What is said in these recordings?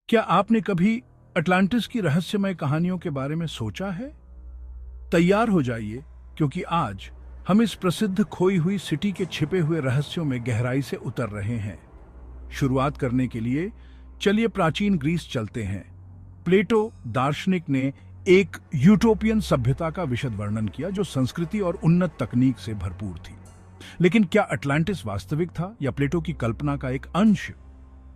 क्या आपने कभी अटलांटिस की रहस्यमय कहानियों के बारे में सोचा है? तैयार हो जाइए, क्योंकि आज हम इस प्रसिद्ध खोई हुई सिटी के छिपे हुए रहस्यों में गहराई से उतर रहे हैं। शुरुआत करने के लिए चलिए प्राचीन ग्रीस चलते हैं। प्लेटो दार्शनिक ने एक यूटोपियन सभ्यता का विशद वर्णन किया जो संस्कृति और उन्नत तकनीक से भरपूर थी। लेकिन क्या अटलांटिस वास्तविक था या प्लेटो की कल्पना का एक अंश?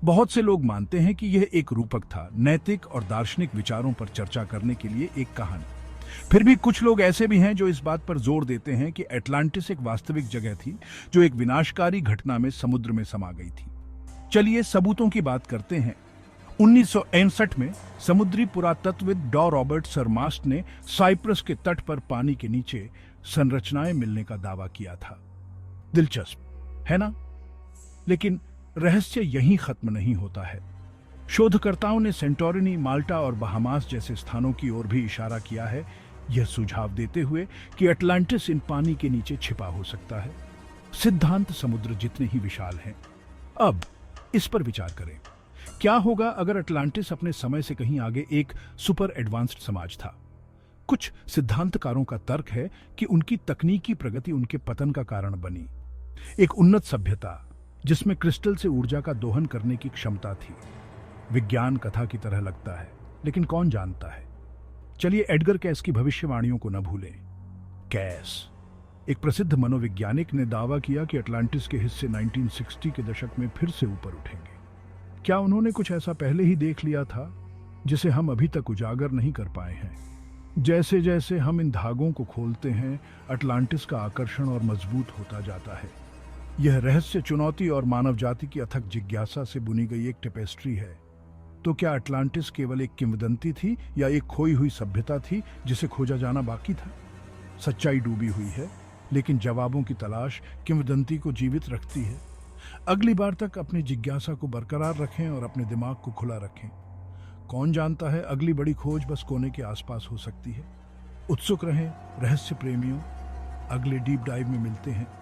बहुत से लोग मानते हैं कि यह एक रूपक था, नैतिक और दार्शनिक विचारों पर चर्चा करने के लिए एक कहानी। फिर भी कुछ लोग ऐसे भी हैं जो इस बात पर जोर देते हैं कि अटलांटिस एक वास्तविक जगह थी जो एक विनाशकारी घटना में समुद्र में समा गई थी। चलिए सबूतों की बात करते हैं। 1961 में समुद्री पुरातत्वविद डॉ रॉबर्ट सरमास्ट ने साइप्रस के तट पर पानी के नीचे संरचनाएं मिलने का दावा किया था। दिलचस्प है ना? लेकिन रहस्य यहीं खत्म नहीं होता है। शोधकर्ताओं ने सेंटोरिनी, माल्टा और बहामास जैसे स्थानों की ओर भी इशारा किया है, यह सुझाव देते हुए कि अटलांटिस इन पानी के नीचे छिपा हो सकता है। सिद्धांत समुद्र जितने ही विशाल हैं। अब इस पर विचार करें, क्या होगा अगर अटलांटिस अपने समय से कहीं आगे एक सुपर एडवांस्ड समाज था? कुछ सिद्धांतकारों का तर्क है कि उनकी तकनीकी प्रगति उनके पतन का कारण बनी। एक उन्नत सभ्यता जिसमें क्रिस्टल से ऊर्जा का दोहन करने की क्षमता थी। विज्ञान कथा की तरह लगता है, लेकिन कौन जानता है? चलिए एडगर कैस की भविष्यवाणियों को न भूलें। कैस, एक प्रसिद्ध मनोवैज्ञानिक, ने दावा किया कि अटलांटिस के हिस्से 1960 के दशक में फिर से ऊपर उठेंगे। क्या उन्होंने कुछ ऐसा पहले ही देख लिया था जिसे हम अभी तक उजागर नहीं कर पाए हैं? जैसे जैसे हम इन धागों को खोलते हैं, अटलांटिस का आकर्षण और मजबूत होता जाता है। यह रहस्य चुनौती और मानव जाति की अथक जिज्ञासा से बुनी गई एक टेपेस्ट्री है। तो क्या अटलांटिस केवल एक किंवदंती थी या एक खोई हुई सभ्यता थी जिसे खोजा जाना बाकी था? सच्चाई डूबी हुई है, लेकिन जवाबों की तलाश किंवदंती को जीवित रखती है। अगली बार तक अपनी जिज्ञासा को बरकरार रखें और अपने दिमाग को खुला रखें। कौन जानता है, अगली बड़ी खोज बस कोने के आसपास हो सकती है। उत्सुक रहें रहस्य प्रेमियों, अगले डीप डाइव में मिलते हैं।